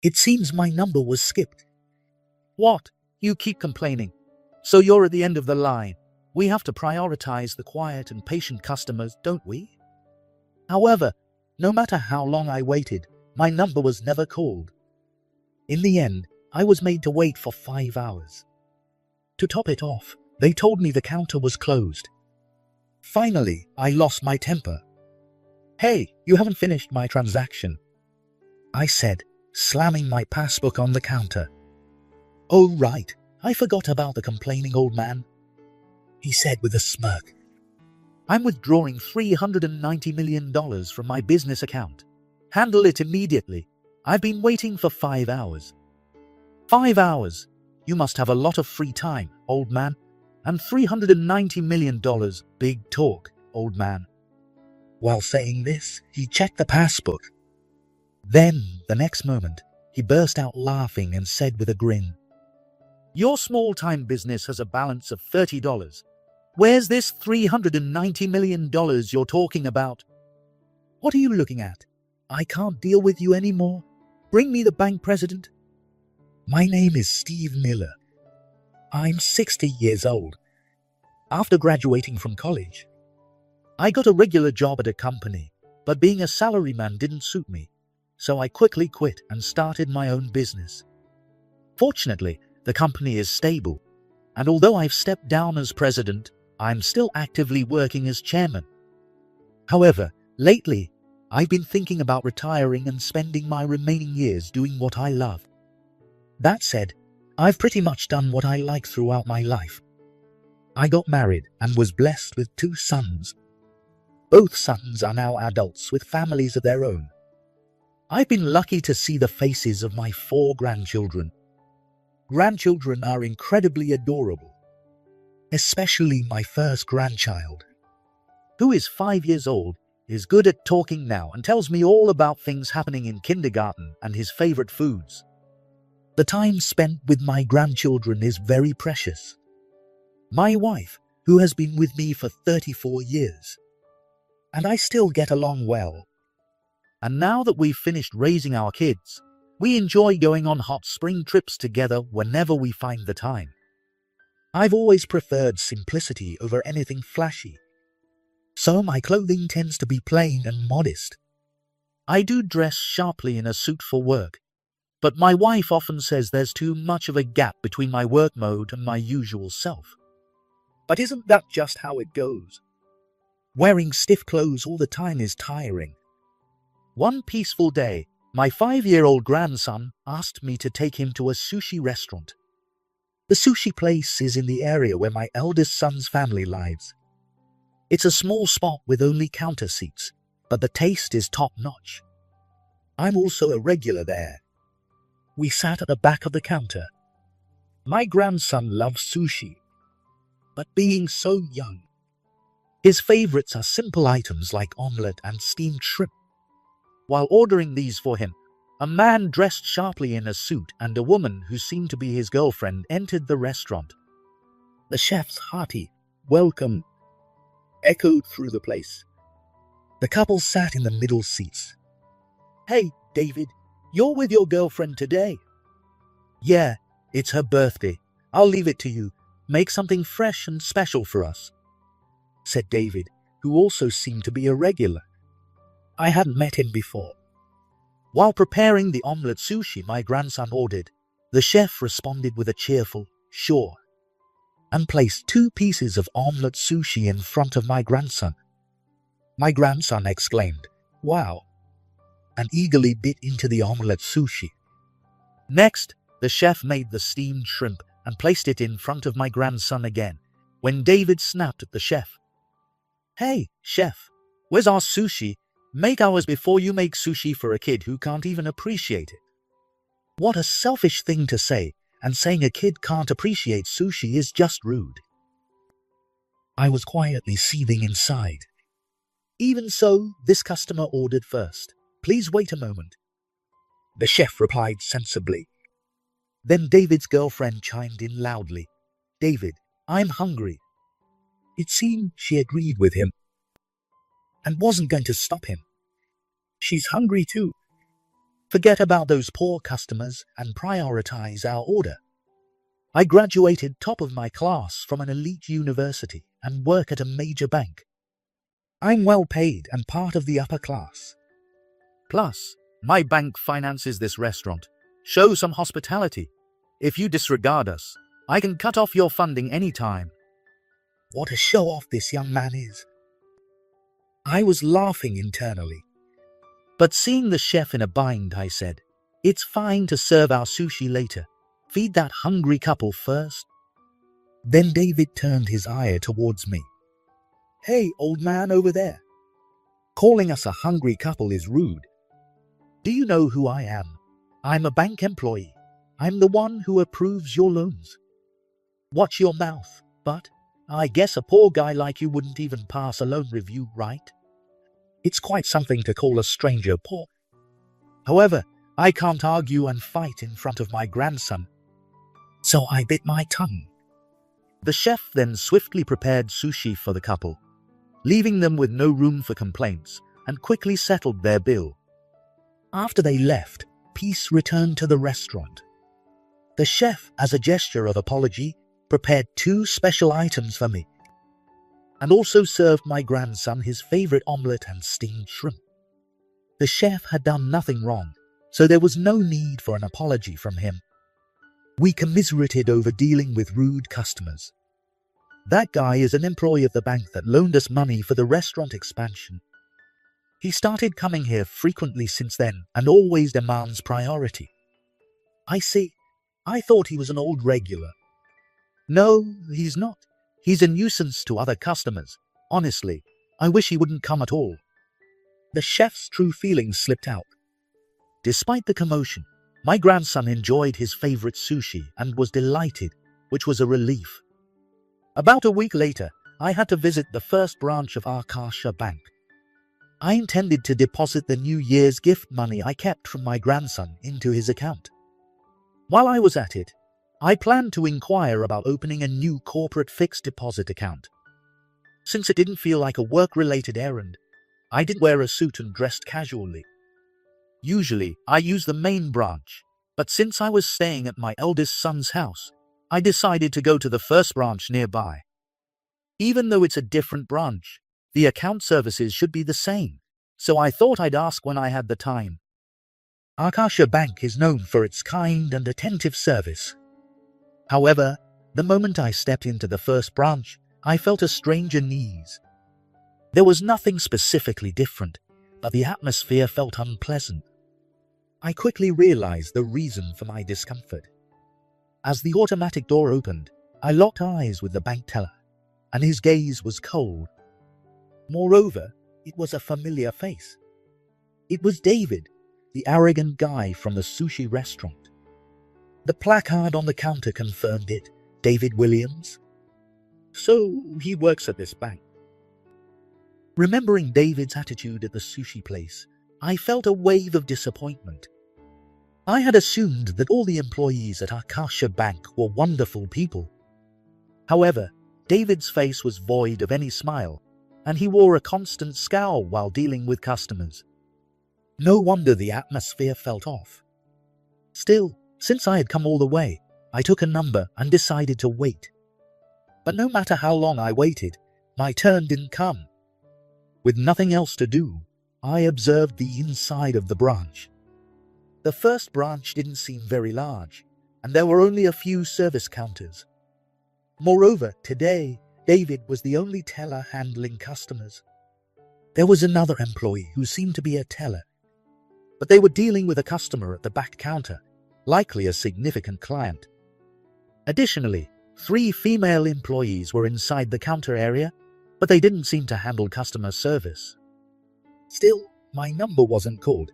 It seems my number was skipped. What? You keep complaining. So you're at the end of the line. We have to prioritize the quiet and patient customers, don't we? However, no matter how long I waited, my number was never called. In the end, I was made to wait for 5 hours. To top it off, they told me the counter was closed. Finally, I lost my temper. "Hey, you haven't finished my transaction," I said, slamming my passbook on the counter. "Oh right, I forgot about the complaining old man," he said with a smirk. "I'm withdrawing $390 million from my business account. Handle it immediately. I've been waiting for 5 hours. 5 hours? You must have a lot of free time, old man. And $390 million, big talk, old man." While saying this, he checked the passbook. Then, the next moment, he burst out laughing and said with a grin, "Your small-time business has a balance of $30. Where's this $390 million you're talking about? What are you looking at? I can't deal with you anymore. Bring me the bank president." My name is Steve Miller. I'm 60 years old. After graduating from college, I got a regular job at a company, but being a salaryman didn't suit me, so I quickly quit and started my own business. Fortunately, the company is stable, and although I've stepped down as president, I'm still actively working as chairman. However, lately, I've been thinking about retiring and spending my remaining years doing what I love. That said, I've pretty much done what I like throughout my life. I got married and was blessed with 2 sons. Both sons are now adults with families of their own. I've been lucky to see the faces of my 4 grandchildren. Grandchildren are incredibly adorable, especially my first grandchild, who is 5 years old, is good at talking now and tells me all about things happening in kindergarten and his favorite foods. The time spent with my grandchildren is very precious. My wife, who has been with me for 34 years, and I still get along well. And now that we've finished raising our kids, we enjoy going on hot spring trips together whenever we find the time. I've always preferred simplicity over anything flashy, so my clothing tends to be plain and modest. I do dress sharply in a suit for work, but my wife often says there's too much of a gap between my work mode and my usual self. But isn't that just how it goes? Wearing stiff clothes all the time is tiring. One peaceful day, my 5-year-old grandson asked me to take him to a sushi restaurant. The sushi place is in the area where my eldest son's family lives. It's a small spot with only counter seats, but the taste is top-notch. I'm also a regular there. We sat at the back of the counter. My grandson loves sushi, but being so young, his favorites are simple items like omelette and steamed shrimp. While ordering these for him, a man dressed sharply in a suit and a woman who seemed to be his girlfriend entered the restaurant. The chef's hearty "welcome" echoed through the place. The couple sat in the middle seats. "Hey, David, you're with your girlfriend today?" "Yeah, it's her birthday. I'll leave it to you. Make something fresh and special for us," said David, who also seemed to be a regular. I hadn't met him before. While preparing the omelette sushi my grandson ordered, the chef responded with a cheerful "sure," and placed 2 pieces of omelette sushi in front of my grandson. My grandson exclaimed, "Wow," and eagerly bit into the omelette sushi. Next, the chef made the steamed shrimp and placed it in front of my grandson again, when David snapped at the chef. "Hey, chef, where's our sushi? Make ours before you make sushi for a kid who can't even appreciate it." What a selfish thing to say, and saying a kid can't appreciate sushi is just rude. I was quietly seething inside. Even so, this customer ordered first. "Please wait a moment," the chef replied sensibly. Then David's girlfriend chimed in loudly, "David, I'm hungry." It seemed she agreed with him and wasn't going to stop him. She's hungry too. forget about those poor customers and prioritize our order. I graduated top of my class from an elite university and work at a major bank. I'm well paid and part of the upper class. Plus, my bank finances this restaurant. Show some hospitality. If you disregard us, I can cut off your funding anytime. What a show-off this young man is. I was laughing internally. But seeing the chef in a bind, I said, "It's fine to serve our sushi later. Feed that hungry couple first." Then David turned his eye towards me. "Hey, old man over there. Calling us a hungry couple is rude. Do you know who I am? I'm a bank employee. I'm the one who approves your loans." "Watch your mouth, but I guess a poor guy like you wouldn't even pass a loan review, right? It's quite something to call a stranger poor. However, I can't argue and fight in front of my grandson." So I bit my tongue. The chef then swiftly prepared sushi for the couple, leaving them with no room for complaints, and quickly settled their bill. After they left, peace returned to the restaurant. The chef, as a gesture of apology, prepared 2 special items for me, and also served my grandson his favorite omelette and steamed shrimp. The chef had done nothing wrong, so there was no need for an apology from him. We commiserated over dealing with rude customers. That guy is an employee of the bank that loaned us money for the restaurant expansion. He started coming here frequently since then and always demands priority. I see. I thought he was an old regular. No, he's not. He's a nuisance to other customers. Honestly, I wish he wouldn't come at all. The chef's true feelings slipped out. Despite the commotion, my grandson enjoyed his favorite sushi and was delighted, which was a relief. About a week later, I had to visit the first branch of Akasha Bank. I intended to deposit the New Year's gift money I kept from my grandson into his account. While I was at it, I planned to inquire about opening a new corporate fixed deposit account. Since it didn't feel like a work-related errand, I did wear a suit and dressed casually. Usually, I use the main branch, but since I was staying at my eldest son's house, I decided to go to the first branch nearby. Even though it's a different branch, the account services should be the same, so I thought I'd ask when I had the time. Akasha Bank is known for its kind and attentive service. However, the moment I stepped into the first branch, I felt a strange unease. There was nothing specifically different, but the atmosphere felt unpleasant. I quickly realized the reason for my discomfort. As the automatic door opened, I locked eyes with the bank teller, and his gaze was cold. Moreover, it was a familiar face. It was David, the arrogant guy from the sushi restaurant. The placard on the counter confirmed it, David Williams. So he works at this bank. Remembering David's attitude at the sushi place, I felt a wave of disappointment. I had assumed that all the employees at Akasha Bank were wonderful people. However, David's face was void of any smile, and he wore a constant scowl while dealing with customers. No wonder the atmosphere felt off. Still, since I had come all the way, I took a number and decided to wait. But no matter how long I waited, my turn didn't come. With nothing else to do, I observed the inside of the branch. The first branch didn't seem very large, and there were only a few service counters. Moreover, today, David was the only teller handling customers. There was another employee who seemed to be a teller, but they were dealing with a customer at the back counter, likely a significant client. Additionally, 3 female employees were inside the counter area, but they didn't seem to handle customer service. Still, my number wasn't called.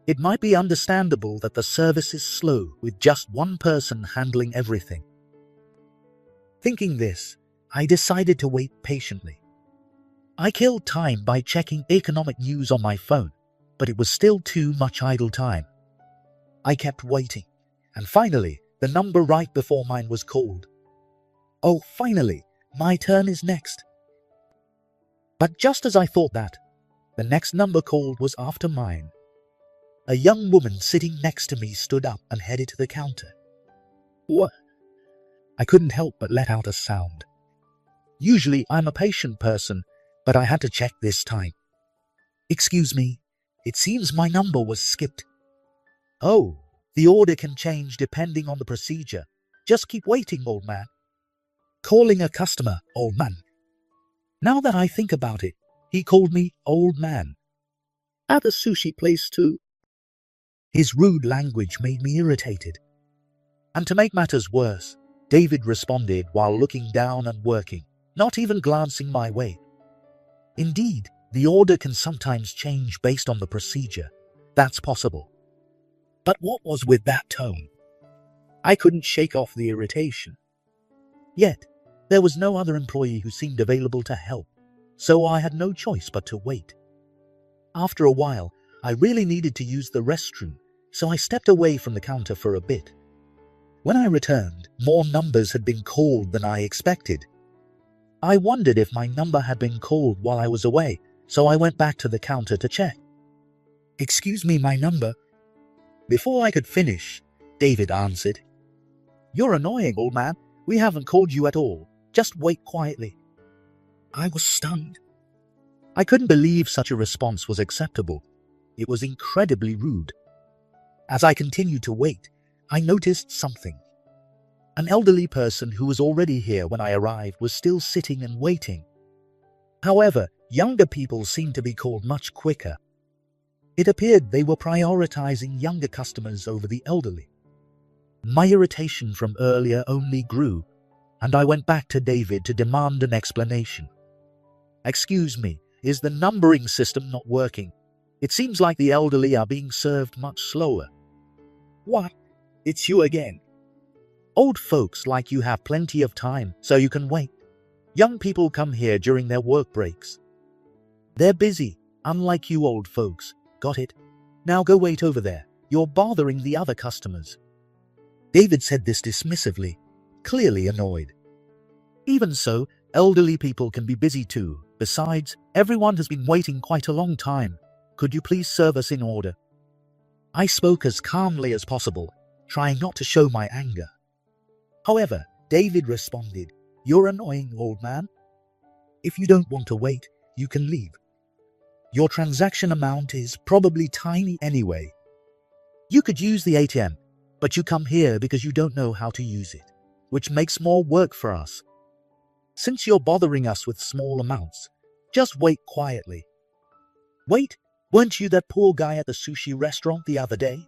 It might be understandable that the service is slow with just one person handling everything. Thinking this, I decided to wait patiently. I killed time by checking economic news on my phone, but it was still too much idle time. I kept waiting, and finally, the number right before mine was called. Oh, finally, my turn is next. But just as I thought that, the next number called was after mine. a young woman sitting next to me stood up and headed to the counter. What? I couldn't help but let out a sound. Usually I'm a patient person, but I had to check this time. Excuse me, it seems my number was skipped. Oh, the order can change depending on the procedure. Just keep waiting, old man. Calling a customer, old man. Now that I think about it, he called me old man. At the sushi place too. His rude language made me irritated. And to make matters worse, David responded while looking down and working, not even glancing my way. Indeed, the order can sometimes change based on the procedure. That's possible. But what was with that tone? I couldn't shake off the irritation. Yet, there was no other employee who seemed available to help, so I had no choice but to wait. After a while, I really needed to use the restroom, so I stepped away from the counter for a bit. When I returned, more numbers had been called than I expected. I wondered if my number had been called while I was away, so I went back to the counter to check. Excuse me, my number. Before I could finish, David answered. You're annoying, old man. We haven't called you at all. Just wait quietly. I was stunned. I couldn't believe such a response was acceptable. It was incredibly rude. As I continued to wait, I noticed something. An elderly person who was already here when I arrived was still sitting and waiting. However, younger people seemed to be called much quicker. It appeared they were prioritizing younger customers over the elderly. My irritation from earlier only grew, and I went back to David to demand an explanation. Excuse me, is the numbering system not working? It seems like the elderly are being served much slower. What? It's you again. Old folks like you have plenty of time, so you can wait. Young people come here during their work breaks. They're busy, unlike you old folks. Got it? Now go wait over there. You're bothering the other customers. David said this dismissively, clearly annoyed. Even so, elderly people can be busy too. Besides, everyone has been waiting quite a long time. Could you please serve us in order? I spoke as calmly as possible, trying not to show my anger. However, David responded, You're annoying, old man. If you don't want to wait, you can leave. Your transaction amount is probably tiny anyway. You could use the ATM, but you come here because you don't know how to use it, which makes more work for us. Since you're bothering us with small amounts, just wait quietly. Wait, weren't you that poor guy at the sushi restaurant the other day?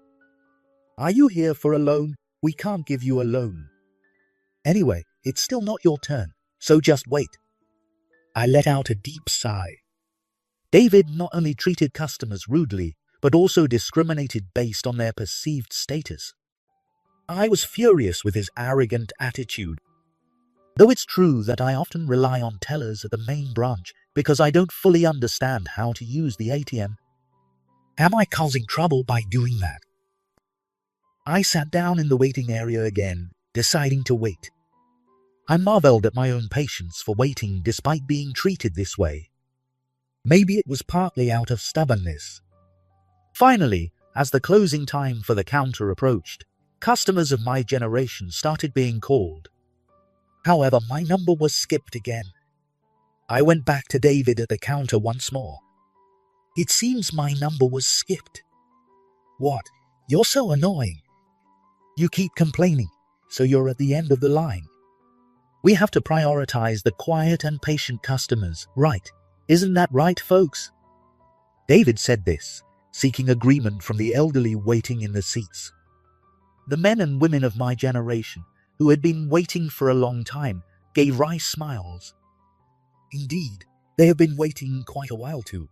Are you here for a loan? We can't give you a loan. Anyway, it's still not your turn, so just wait. I let out a deep sigh. David not only treated customers rudely, but also discriminated based on their perceived status. I was furious with his arrogant attitude. Though it's true that I often rely on tellers at the main branch because I don't fully understand how to use the ATM. Am I causing trouble by doing that? I sat down in the waiting area again, deciding to wait. I marveled at my own patience for waiting despite being treated this way. Maybe it was partly out of stubbornness. Finally, as the closing time for the counter approached, customers of my generation started being called. However, my number was skipped again. I went back to David at the counter once more. It seems my number was skipped. What? You're so annoying. You keep complaining, so you're at the end of the line. We have to prioritize the quiet and patient customers, right? Isn't that right, folks? David said this, seeking agreement from the elderly waiting in the seats. The men and women of my generation, who had been waiting for a long time, gave wry smiles. Indeed, they have been waiting quite a while too.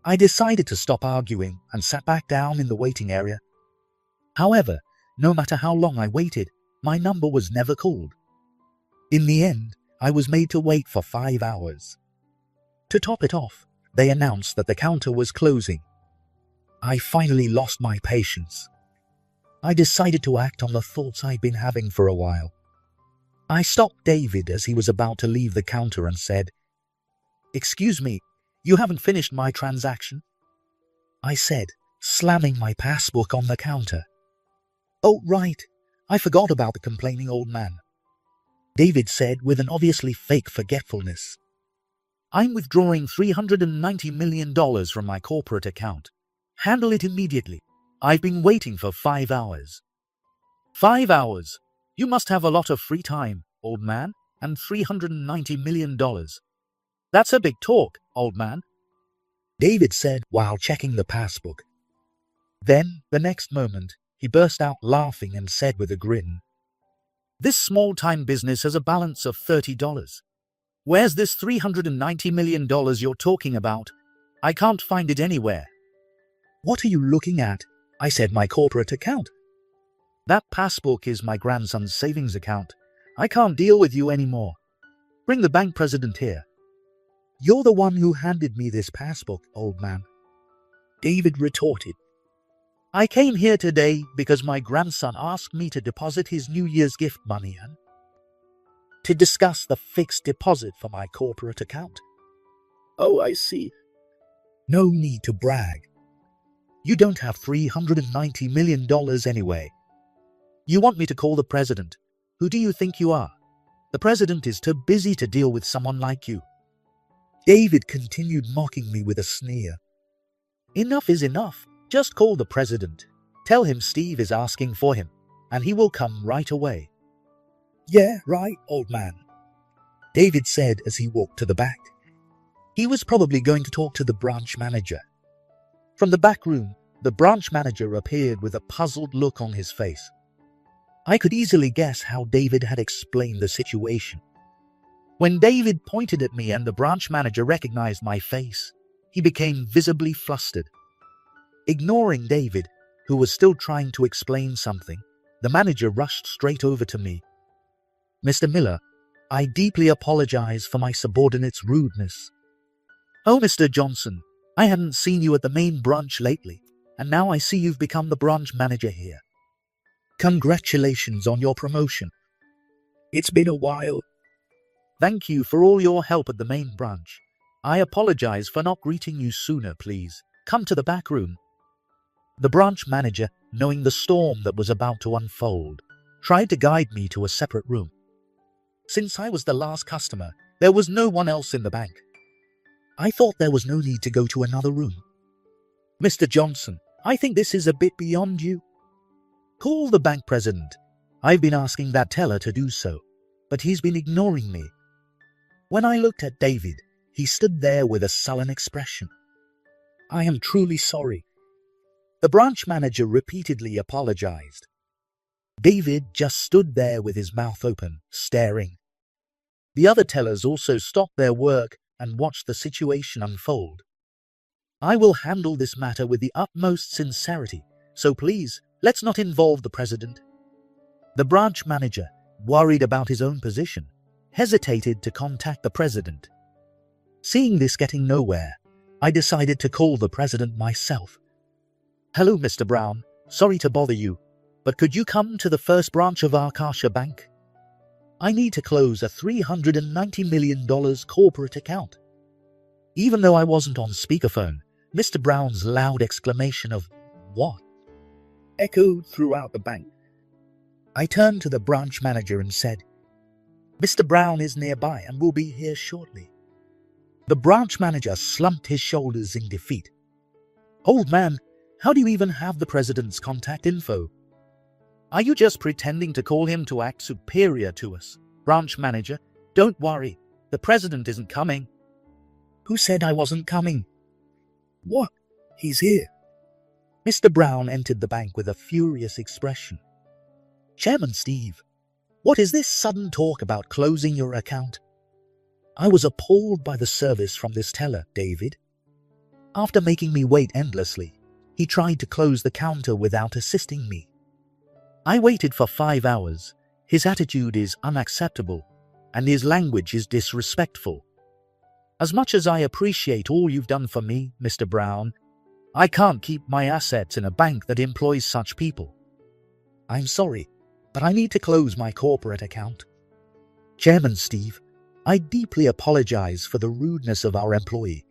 I decided to stop arguing and sat back down in the waiting area. However, no matter how long I waited, my number was never called. In the end, I was made to wait for 5 hours. To top it off, they announced that the counter was closing. I finally lost my patience. I decided to act on the thoughts I'd been having for a while. I stopped David as he was about to leave the counter and said, "Excuse me, you haven't finished my transaction?" I said, slamming my passbook on the counter. "Oh, right. I forgot about the complaining old man," David said with an obviously fake forgetfulness. "I'm withdrawing $390 million from my corporate account. Handle it immediately. I've been waiting for 5 hours." 5 hours? You must have a lot of free time, old man, and $390 million. That's a big talk, old man, David said while checking the passbook. Then, the next moment, he burst out laughing and said with a grin, "This small-time business has a balance of $30. Where's this $390 million you're talking about? I can't find it anywhere." "What are you looking at?" I said. "My corporate account." "That passbook is my grandson's savings account. I can't deal with you anymore. Bring the bank president here." "You're the one who handed me this passbook, old man," David retorted. "I came here today because my grandson asked me to deposit his New Year's gift money and to discuss the fixed deposit for my corporate account." "Oh, I see." "No need to brag. You don't have $390 million anyway. You want me to call the president. Who do you think you are? The president is too busy to deal with someone like you." David continued mocking me with a sneer. "Enough is enough. Just call the president. Tell him Steve is asking for him, and he will come right away." "Yeah, right, old man," David said as he walked to the back. He was probably going to talk to the branch manager. From the back room, the branch manager appeared with a puzzled look on his face. I could easily guess how David had explained the situation. When David pointed at me and the branch manager recognized my face, he became visibly flustered. Ignoring David, who was still trying to explain something, the manager rushed straight over to me. "Mr. Miller, I deeply apologize for my subordinate's rudeness." "Oh, Mr. Johnson, I hadn't seen you at the main branch lately, and now I see you've become the branch manager here. Congratulations on your promotion. It's been a while." "Thank you for all your help at the main branch. I apologize for not greeting you sooner, please. Come to the back room." The branch manager, knowing the storm that was about to unfold, tried to guide me to a separate room. Since I was the last customer, there was no one else in the bank. I thought there was no need to go to another room. "Mr. Johnson, I think this is a bit beyond you. Call the bank president. I've been asking that teller to do so, but he's been ignoring me." When I looked at David, he stood there with a sullen expression. "I am truly sorry." The branch manager repeatedly apologized. David just stood there with his mouth open, staring. The other tellers also stopped their work and watched the situation unfold. "I will handle this matter with the utmost sincerity, so please, let's not involve the president." The branch manager, worried about his own position, hesitated to contact the president. Seeing this getting nowhere, I decided to call the president myself. "Hello, Mr. Brown. Sorry to bother you, but could you come to the first branch of Arkasha Bank? I need to close a $390 million corporate account." Even though I wasn't on speakerphone, Mr. Brown's loud exclamation of "What?" echoed throughout the bank. I turned to the branch manager and said, "Mr. Brown is nearby and will be here shortly." The branch manager slumped his shoulders in defeat. "Old man, how do you even have the president's contact info? Are you just pretending to call him to act superior to us?" "Branch manager, don't worry. The president isn't coming." "Who said I wasn't coming?" "What? He's here." Mr. Brown entered the bank with a furious expression. "Chairman Steve, what is this sudden talk about closing your account?" I was appalled by the service from this teller, David. After making me wait endlessly, he tried to close the counter without assisting me. I waited for 5 hours. His attitude is unacceptable, and his language is disrespectful. As much as I appreciate all you've done for me, Mr. Brown, I can't keep my assets in a bank that employs such people. I'm sorry, but I need to close my corporate account. Chairman Steve, I deeply apologize for the rudeness of our employee.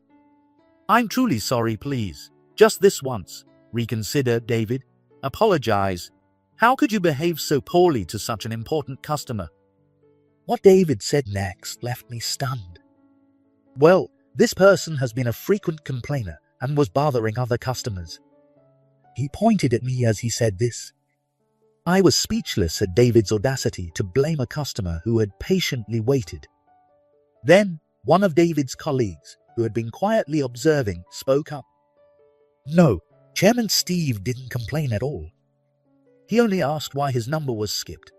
I'm truly sorry, please. Just this once. Reconsider, David. Apologize. How could you behave so poorly to such an important customer? What David said next left me stunned. Well, this person has been a frequent complainer and was bothering other customers. He pointed at me as he said this. I was speechless at David's audacity to blame a customer who had patiently waited. Then, one of David's colleagues, who had been quietly observing, spoke up. No, Chairman Steve didn't complain at all. He only asked why his number was skipped.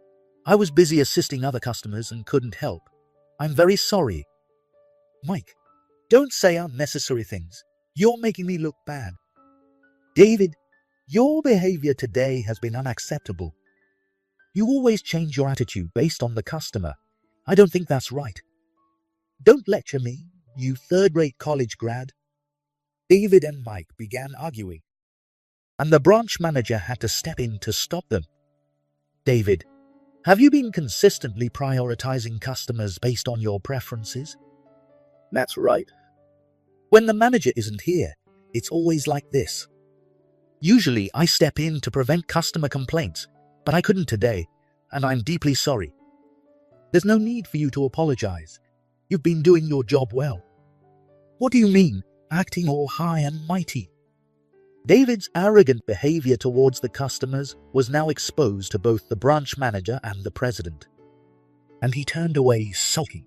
I was busy assisting other customers and couldn't help. I'm very sorry. Mike, don't say unnecessary things. You're making me look bad. David, your behavior today has been unacceptable. You always change your attitude based on the customer. I don't think that's right. Don't lecture me, you third-rate college grad. David and Mike began arguing, and the branch manager had to step in to stop them. David, have you been consistently prioritizing customers based on your preferences? That's right. When the manager isn't here, it's always like this. Usually I step in to prevent customer complaints, but I couldn't today, and I'm deeply sorry. There's no need for you to apologize. You've been doing your job well. What do you mean, acting all high and mighty? David's arrogant behavior towards the customers was now exposed to both the branch manager and the president, and he turned away sulking.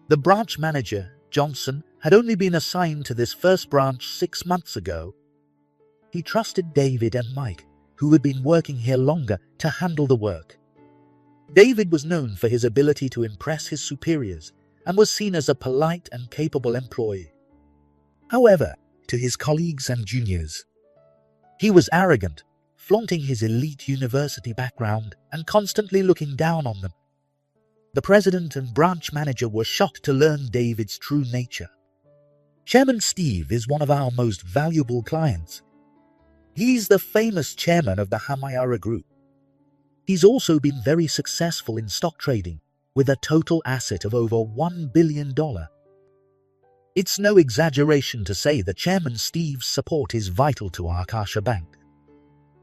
The branch manager, Johnson, had only been assigned to this first branch 6 months ago. He trusted David and Mike, who had been working here longer, to handle the work. David was known for his ability to impress his superiors and was seen as a polite and capable employee. However, to his colleagues and juniors, he was arrogant, flaunting his elite university background and constantly looking down on them. The president and branch manager were shocked to learn David's true nature. Chairman Steve is one of our most valuable clients. He's the famous chairman of the Hamayara Group. He's also been very successful in stock trading, with a total asset of over $1 billion. It's no exaggeration to say that Chairman Steve's support is vital to Akasha Bank.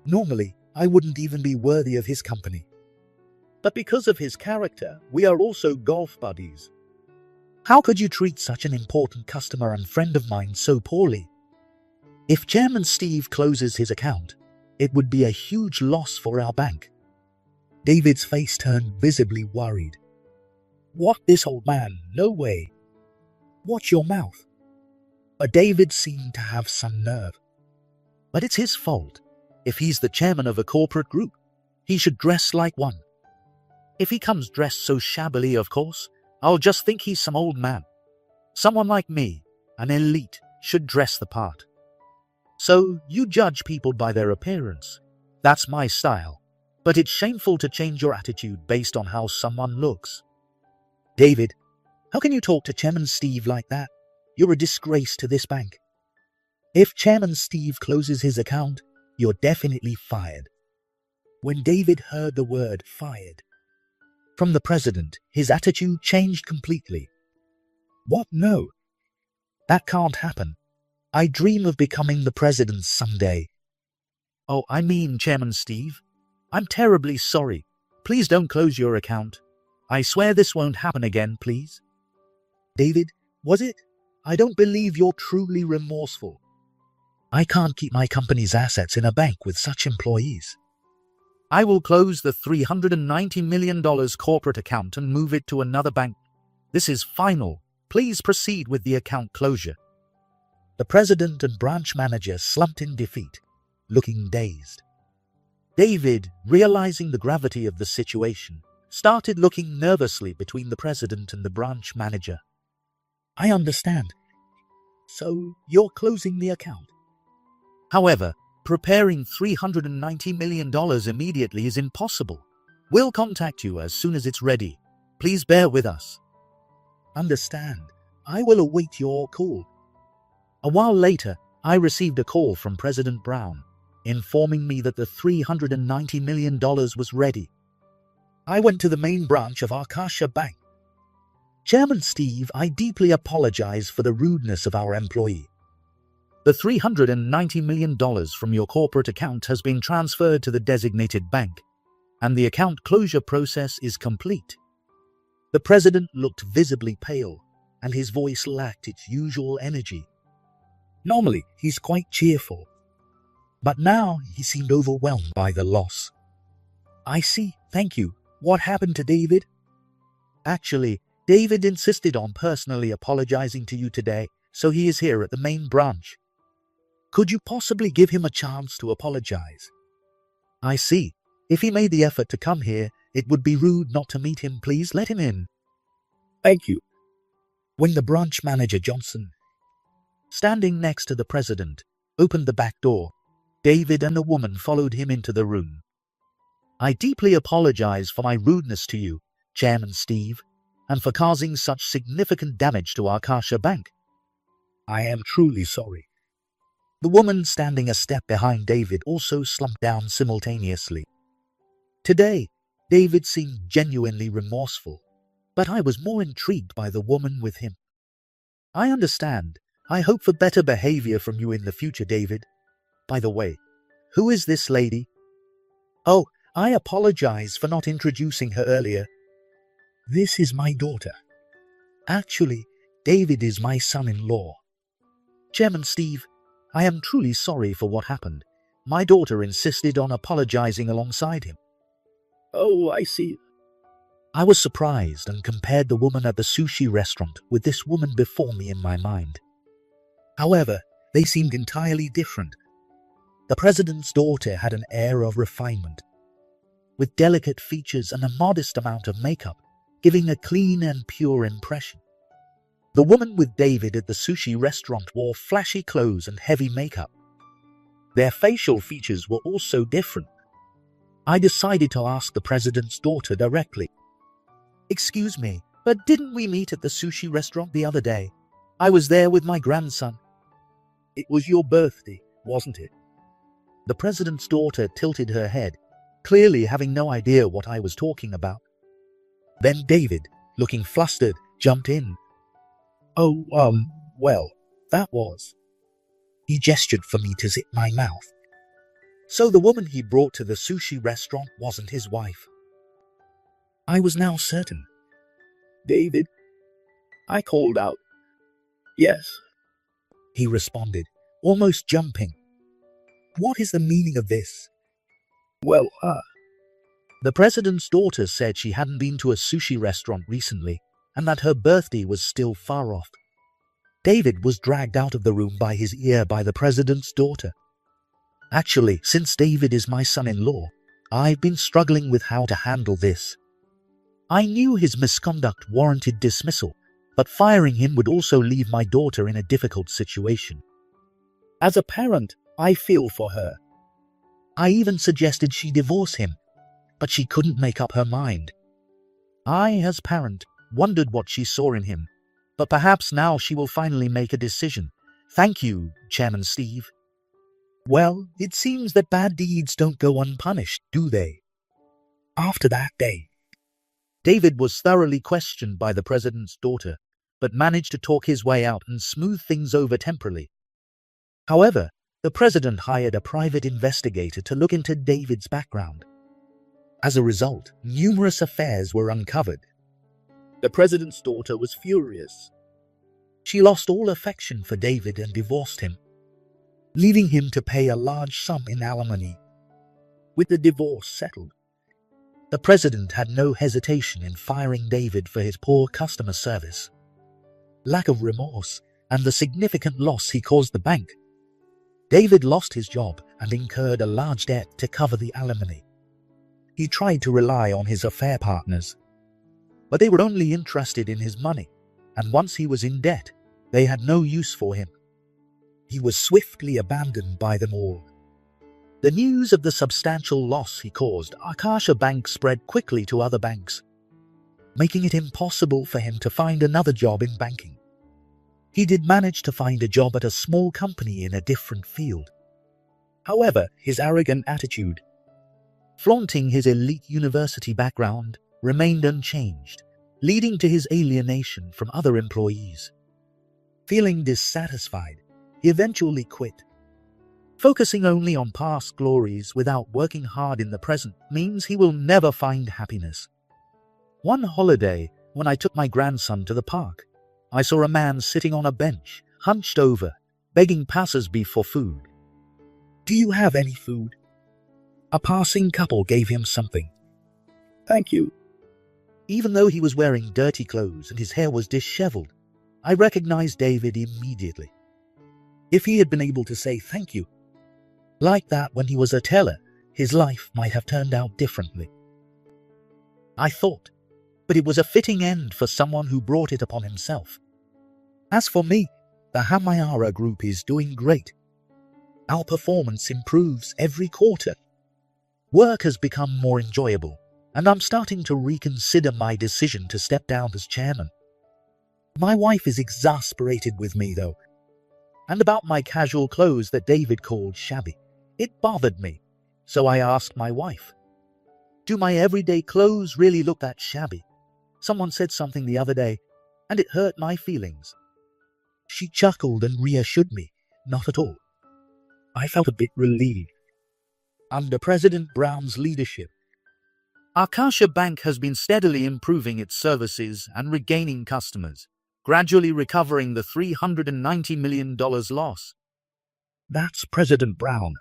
Normally, I wouldn't even be worthy of his company. But because of his character, we are also golf buddies. How could you treat such an important customer and friend of mine so poorly? If Chairman Steve closes his account, it would be a huge loss for our bank. David's face turned visibly worried. What, this old man? No way. Watch your mouth. But David seemed to have some nerve. But it's his fault. If he's the chairman of a corporate group, he should dress like one. If he comes dressed so shabbily, of course, I'll just think he's some old man. Someone like me, an elite, should dress the part. So you judge people by their appearance. That's my style. But it's shameful to change your attitude based on how someone looks. David, how can you talk to Chairman Steve like that? You're a disgrace to this bank. If Chairman Steve closes his account, you're definitely fired. When David heard the word fired from the president, his attitude changed completely. What? No. That can't happen. I dream of becoming the president someday. Oh, I mean, Chairman Steve, I'm terribly sorry. Please don't close your account. I swear this won't happen again, please. David, was it? I don't believe you're truly remorseful. I can't keep my company's assets in a bank with such employees. I will close the $390 million corporate account and move it to another bank. This is final. Please proceed with the account closure. The president and branch manager slumped in defeat, looking dazed. David, realizing the gravity of the situation, started looking nervously between the president and the branch manager. I understand. So you're closing the account? However, preparing $390 million immediately is impossible. We'll contact you as soon as it's ready. Please bear with us. Understand. I will await your call. A while later, I received a call from President Brown, informing me that the $390 million was ready. I went to the main branch of Akasha Bank. Chairman Steve, I deeply apologize for the rudeness of our employee. The $390 million from your corporate account has been transferred to the designated bank, and the account closure process is complete. The president looked visibly pale, and his voice lacked its usual energy. Normally, he's quite cheerful, but now he seemed overwhelmed by the loss. I see, thank you. What happened to David? Actually, David insisted on personally apologizing to you today, so he is here at the main branch. Could you possibly give him a chance to apologize? I see. If he made the effort to come here, it would be rude not to meet him. Please let him in. Thank you. When the branch manager Johnson, standing next to the president, opened the back door, David and a woman followed him into the room. I deeply apologize for my rudeness to you, Chairman Steve, and for causing such significant damage to Akasha Bank. I am truly sorry. The woman standing a step behind David also slumped down simultaneously. Today, David seemed genuinely remorseful, but I was more intrigued by the woman with him. I understand. I hope for better behavior from you in the future, David. By the way, who is this lady? Oh, I apologize for not introducing her earlier. This is my daughter. Actually, David is my son-in-law. Chairman Steve, I am truly sorry for what happened. My daughter insisted on apologizing alongside him. Oh, I see. I was surprised and compared the woman at the sushi restaurant with this woman before me in my mind. However, they seemed entirely different. The president's daughter had an air of refinement, with delicate features and a modest amount of makeup, giving a clean and pure impression. The woman with David at the sushi restaurant wore flashy clothes and heavy makeup. Their facial features were also different. I decided to ask the president's daughter directly. Excuse me, but didn't we meet at the sushi restaurant the other day? I was there with my grandson. It was your birthday, wasn't it? The president's daughter tilted her head, clearly having no idea what I was talking about. Then David, looking flustered, jumped in. Oh, well, that was. He gestured for me to zip my mouth. So the woman he brought to the sushi restaurant wasn't his wife. I was now certain. David, I called out. Yes, he responded, almost jumping. What is the meaning of this? Well, the president's daughter said she hadn't been to a sushi restaurant recently and that her birthday was still far off. David was dragged out of the room by his ear by the president's daughter. Actually, since David is my son-in-law, I've been struggling with how to handle this. I knew his misconduct warranted dismissal, but firing him would also leave my daughter in a difficult situation. As a parent, I feel for her. I even suggested she divorce him, but she couldn't make up her mind. I, as parent, wondered what she saw in him, but perhaps now she will finally make a decision. Thank you, Chairman Steve. Well, it seems that bad deeds don't go unpunished, do they? After that day, David was thoroughly questioned by the president's daughter, but managed to talk his way out and smooth things over temporarily. However, the president hired a private investigator to look into David's background. As a result, numerous affairs were uncovered. The president's daughter was furious. She lost all affection for David and divorced him, leaving him to pay a large sum in alimony. With the divorce settled, the president had no hesitation in firing David for his poor customer service, lack of remorse, and the significant loss he caused the bank. David lost his job and incurred a large debt to cover the alimony. He tried to rely on his affair partners, but they were only interested in his money, and once he was in debt, they had no use for him. He was swiftly abandoned by them all. The news of the substantial loss he caused Akasha Bank spread quickly to other banks, making it impossible for him to find another job in banking. He did manage to find a job at a small company in a different field. However, his arrogant attitude, flaunting his elite university background, remained unchanged, leading to his alienation from other employees. Feeling dissatisfied, he eventually quit. Focusing only on past glories without working hard in the present means he will never find happiness. One holiday, when I took my grandson to the park, I saw a man sitting on a bench, hunched over, begging passers-by for food. Do you have any food? A passing couple gave him something. Thank you. Even though he was wearing dirty clothes and his hair was disheveled, I recognized David immediately. If he had been able to say thank you like that when he was a teller, his life might have turned out differently. I thought, but it was a fitting end for someone who brought it upon himself. As for me, the Hamayara Group is doing great. Our performance improves every quarter. Work has become more enjoyable, and I'm starting to reconsider my decision to step down as chairman. My wife is exasperated with me, though, and about my casual clothes that David called shabby. It bothered me, so I asked my wife, "Do my everyday clothes really look that shabby?" Someone said something the other day, and it hurt my feelings. She chuckled and reassured me, "Not at all." I felt a bit relieved. Under President Brown's leadership, Akasha Bank has been steadily improving its services and regaining customers, gradually recovering the $390 million loss. That's President Brown.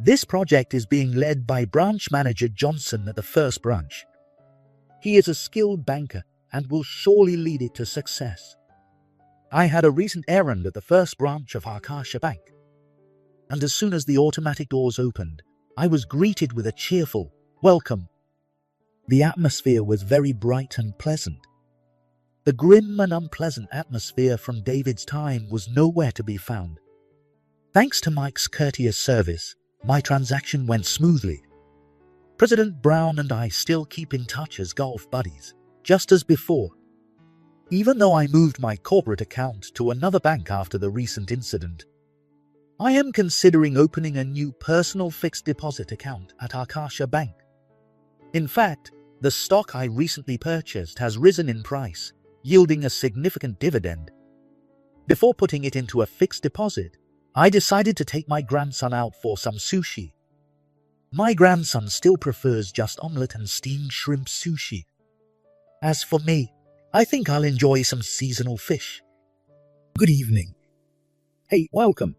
This project is being led by branch manager Johnson at the first branch. He is a skilled banker and will surely lead it to success. I had a recent errand at the first branch of Akasha Bank, and as soon as the automatic doors opened, I was greeted with a cheerful welcome. The atmosphere was very bright and pleasant. The grim and unpleasant atmosphere from David's time was nowhere to be found. Thanks to Mike's courteous service, my transaction went smoothly. President Brown and I still keep in touch as golf buddies, just as before. Even though I moved my corporate account to another bank after the recent incident, I am considering opening a new personal fixed deposit account at Akasha Bank. In fact, the stock I recently purchased has risen in price, yielding a significant dividend. Before putting it into a fixed deposit, I decided to take my grandson out for some sushi. My grandson still prefers just omelette and steamed shrimp sushi. As for me, I think I'll enjoy some seasonal fish. Good evening. Hey, welcome.